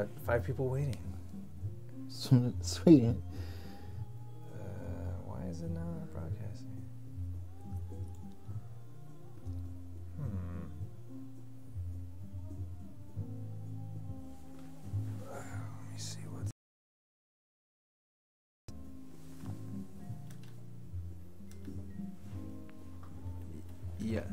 got 5 people waiting. Sweet. Why is it not broadcasting? Let me see what's... Yes.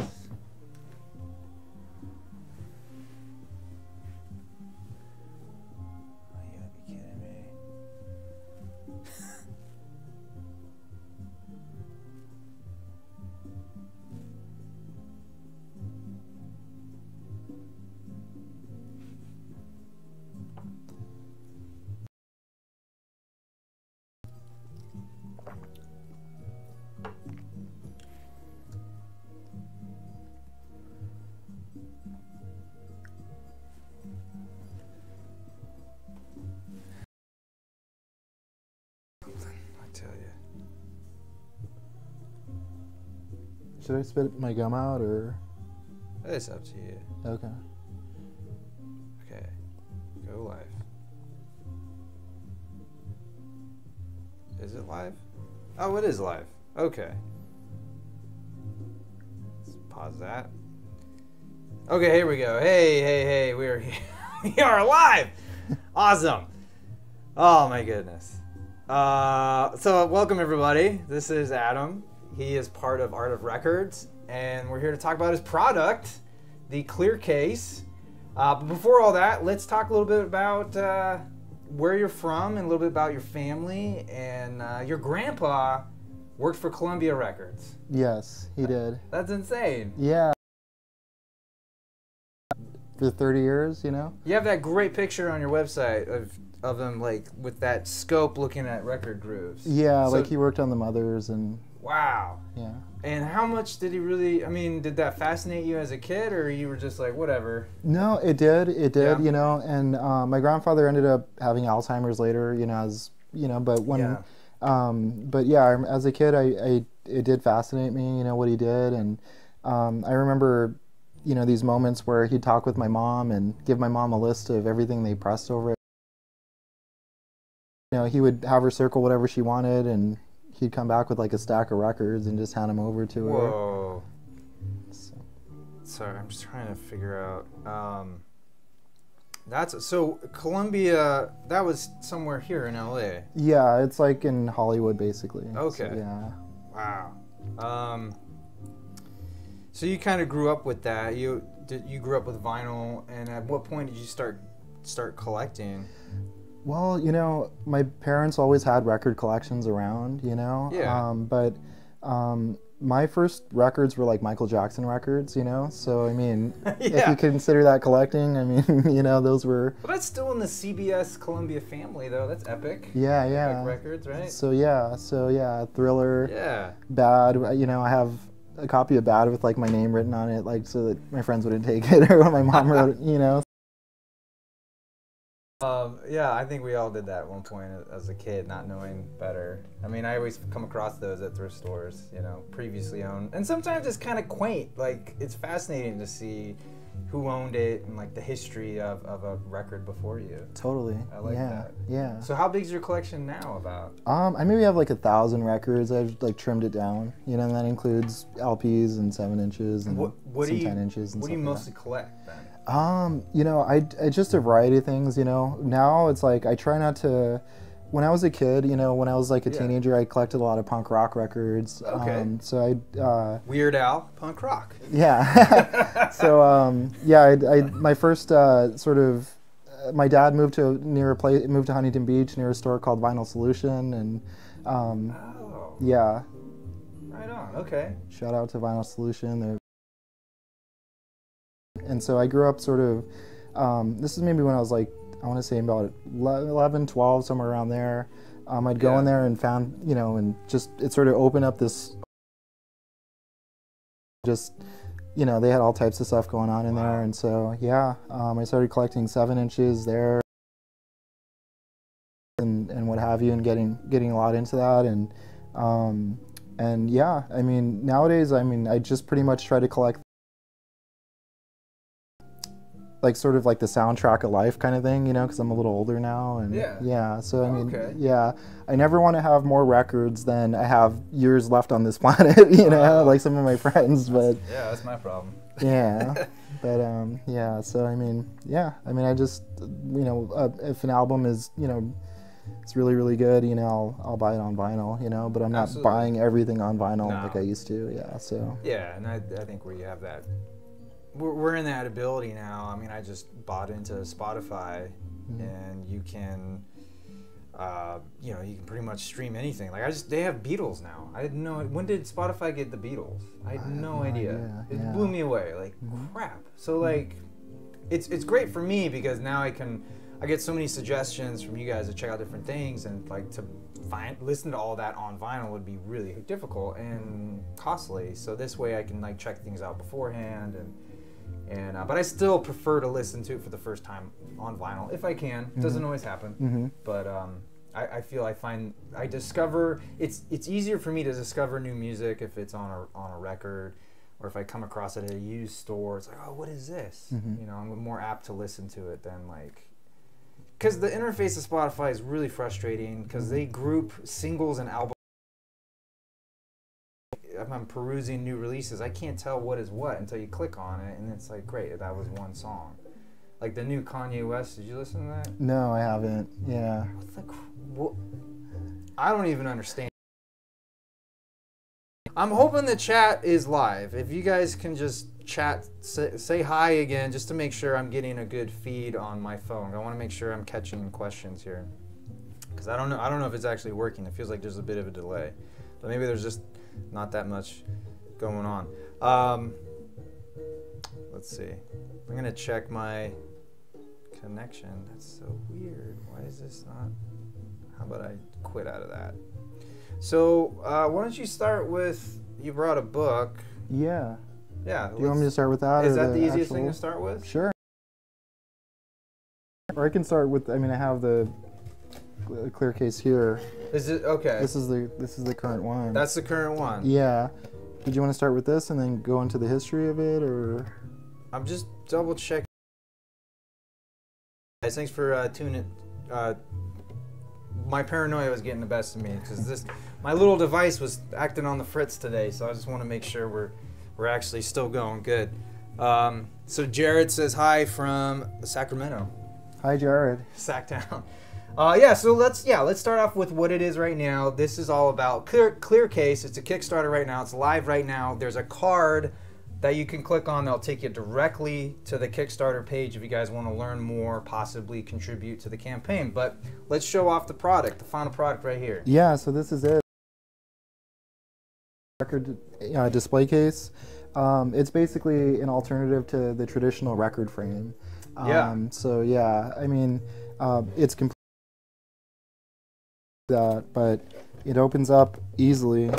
Tell you. Should I spit my gum out or? It's up to you. Okay. Okay. Go live. Is it live? Oh, it is live. Okay. Let's pause that. Okay, here we go. Hey, we're here. We are live. Awesome. Oh my goodness. So welcome everybody. This is Adam. He is part of Art of Records, and we're here to talk about his product, the CLRCASE. But before all that, let's talk a little bit about where you're from and a little bit about your family. And your grandpa worked for Columbia Records. Yes, he did. That's insane. Yeah. For 30 years, you know? You have that great picture on your website of him, like, with that scope looking at record grooves. Yeah, So- like he worked on the Mothers and... Wow. Yeah. And how much did he really, I mean, did that fascinate you as a kid, or you were just like, whatever? No, it did, Yeah. you know, and my grandfather ended up having Alzheimer's later, you know, as, you know, but when, Yeah. but yeah, as a kid, it did fascinate me, you know, what he did, and I remember, you know, these moments where he'd talk with my mom and give my mom a list of everything they pressed over it. You know, he would have her circle whatever she wanted, and he'd come back with like a stack of records and just hand them over to her. Whoa. So. Sorry, I'm just trying to figure out. That's, so Columbia, that was somewhere here in LA. Yeah, it's like in Hollywood, basically. Okay. So, yeah. Wow. So you kind of grew up with that. You grew up with vinyl, and at what point did you start collecting? Well, you know, my parents always had record collections around, you know. Yeah. But my first records were like Michael Jackson records, you know. So I mean, if Yeah. you consider that collecting, I mean, you know, those were. Well, that's still in the CBS Columbia family, though. That's Epic. Yeah, yeah. Epic Records, right? So yeah, Thriller. Yeah. Bad. You know, I have a copy of Bad with like my name written on it, like so that my friends wouldn't take it, or when my mom wrote it, you know. Yeah, I think we all did that at one point as a kid, not knowing better. I mean, I always come across those at thrift stores, you know, previously owned. And sometimes it's kind of quaint. Like, it's fascinating to see who owned it and, like, the history of a record before you. Totally. I like that. Yeah. So how big's your collection now about? I maybe have like 1,000 records. I've like trimmed it down, you know, and that includes LPs and 7-inches and What some do you, 10-inches and what do you stuff like mostly collect, then? You know, I just a variety of things, you know. Now it's like I try not to. When I was a kid, you know, when I was like a Yeah. teenager, I collected a lot of punk rock records. Okay. So Weird Al, punk rock. yeah. So yeah, my first sort of. My dad moved to moved to Huntington Beach near a store called Vinyl Solution, and Oh, yeah. right on. Okay. Shout out to Vinyl Solution. And so I grew up sort of, this is maybe when I was like, I want to say about 11, 12, somewhere around there. I'd go in there and found, you know, and just, it sort of opened up this, just, you know, they had all types of stuff going on in there. And so, yeah, I started collecting 7-inches there and what have you, and getting a lot into that. And yeah, I mean, nowadays, I mean, I just pretty much try to collect like sort of like the soundtrack of life kind of thing, you know, because I'm a little older now, and yeah. So I mean, yeah, I never want to have more records than I have years left on this planet, you know, like some of my friends. But yeah, that's my problem. Yeah, but yeah. So I mean, yeah. I mean, I just, you know, if an album is, you know, it's really, really good, you know, I'll buy it on vinyl, you know, but I'm not buying everything on vinyl like I used to, yeah, so. Yeah, and I think we have that, we're in that ability now. I mean, I just bought into Spotify, and you can, you know, you can pretty much stream anything. Like, they have Beatles now. I didn't know, when did Spotify get the Beatles? I had no idea. It blew me away, like, crap. So, like, it's great for me because now I get so many suggestions from you guys to check out different things, and like to listen to all that on vinyl would be really difficult and costly. So this way I can like check things out beforehand, and but I still prefer to listen to it for the first time on vinyl if I can. It doesn't always happen, but I discover it's easier for me to discover new music if it's on a record, or if I come across it at a used store. It's like, oh, what is this? You know, I'm more apt to listen to it than like. Because the interface of Spotify is really frustrating because they group singles and albums. If I'm perusing new releases, I can't tell what is what until you click on it, and it's like, great, that was one song. Like the new Kanye West, did you listen to that? No, I haven't, yeah. I don't even understand. I'm hoping the chat is live. If you guys can just chat, say hi again, just to make sure I'm getting a good feed on my phone. I want to make sure I'm catching questions here, because I don't know if it's actually working. It feels like there's a bit of a delay, but maybe there's just not that much going on. Let's see. I'm gonna check my connection. That's so weird. Why is this not? How about I quit out of that? So why don't you start with, you brought a book. Yeah. Yeah. Do you want me to start with that? Is that the easiest thing to start with? Sure. Or I can start with, I mean, I have the CLRCASE here. Is it, okay. This is the current one. That's the current one. Yeah. Did you want to start with this and then go into the history of it, or? I'm just double checking. Guys, thanks for tuning. My paranoia was getting the best of me because my little device was acting on the fritz today, so I just want to make sure we're actually still going good. So Jared says hi from Sacramento. Hi, Jared. Sacktown. Yeah, so let's start off with what it is right now. This is all about CLRCASE. It's a Kickstarter right now. It's live right now. There's a card that you can click on that'll take you directly to the Kickstarter page if you guys want to learn more, possibly contribute to the campaign. But let's show off the product, the final product right here. Yeah, so this is it. Record display case. It's basically an alternative to the traditional record frame. So yeah, I mean, it's complete that, but it opens up easily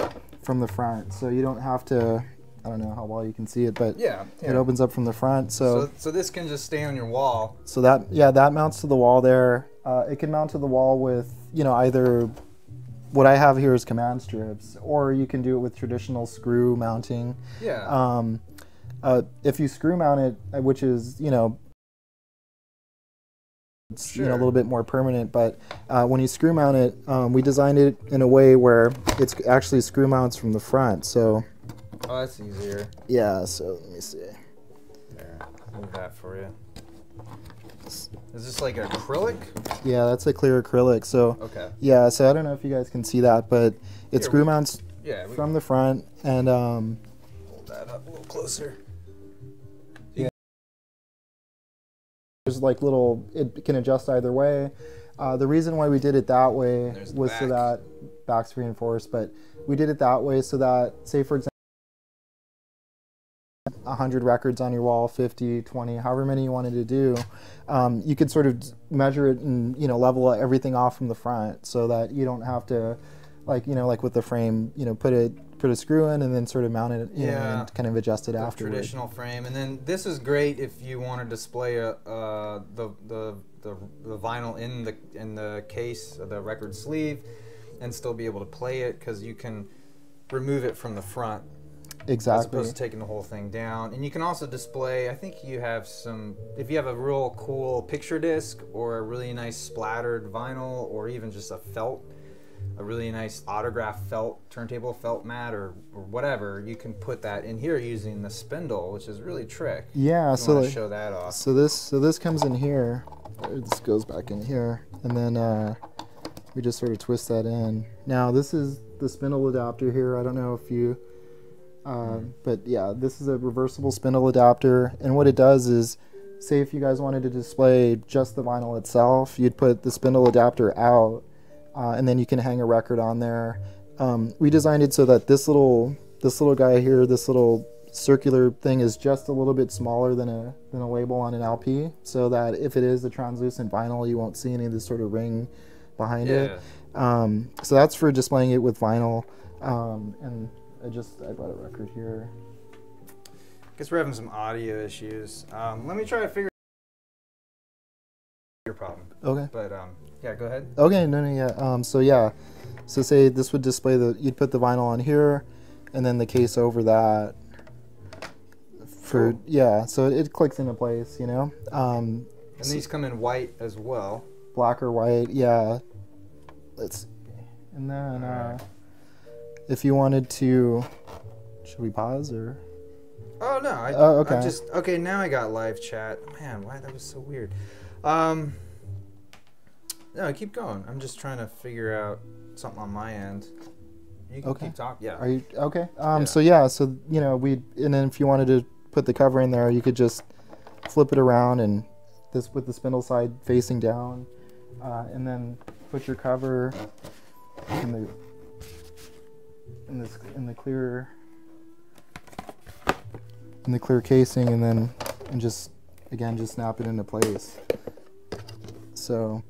from the front, so you don't have to. I don't know how well you can see it, but yeah. It opens up from the front. So this can just stay on your wall. So that mounts to the wall there. It can mount to the wall with, you know, either what I have here is command strips, or you can do it with traditional screw mounting. Yeah. If you screw mount it, which is, you know, it's sure, you know, a little bit more permanent, but when you screw mount it, we designed it in a way where it's actually screw mounts from the front. So. Oh, that's easier. Yeah, so let me see. There, move that for you. Is this like acrylic? Yeah, that's a clear acrylic. So okay. Yeah, so I don't know if you guys can see that, but it screw mounts from the front, and hold that up a little closer. Yeah. There's like it can adjust either way. The reason why we did it that way was so that back's reinforced, but we did it that way so that, say for example, 100 records on your wall, 50, 20, however many you wanted to do, you could sort of measure it and, you know, level everything off from the front, so that you don't have to, like, you know, like with the frame, you know, put a screw in and then sort of mount it, you know, and kind of adjust it afterwards. Traditional frame, and then this is great if you want to display the vinyl in the case, the record sleeve, and still be able to play it, because you can remove it from the front. Exactly. As opposed to taking the whole thing down. And you can also display, I think you have some, if you have a real cool picture disc or a really nice splattered vinyl or even just a felt, a really nice autograph felt, turntable felt mat or whatever, you can put that in here using the spindle, which is really trick. Yeah, so like, show that off. So this comes in here. This goes back in here, and then we just sort of twist that in. Now this is the spindle adapter here. I don't know if you, but yeah, this is a reversible spindle adapter, and what it does is, say if you guys wanted to display just the vinyl itself, you'd put the spindle adapter out, and then you can hang a record on there. We designed it so that this little guy here, this little circular thing, is just a little bit smaller than a label on an LP, so that if it is a translucent vinyl, you won't see any of this sort of ring behind it. So that's for displaying it with vinyl. And I brought a record here. Guess we're having some audio issues. Let me try to figure your problem. Okay. But yeah, go ahead. Okay, yeah. So say this would display you'd put the vinyl on here, and then the case over that. So it clicks into place, you know. And these come in white as well. Black or white, yeah. Let's see. And then if you wanted to, should we pause or? Oh no, okay. Okay, now I got live chat. Man, why that was so weird. No, keep going. I'm just trying to figure out something on my end. You can keep talking. Yeah. Are you okay? So you know, and then if you wanted to put the cover in there, you could just flip it around and this with the spindle side facing down, and then put your cover in the clear casing, and just snap it into place. So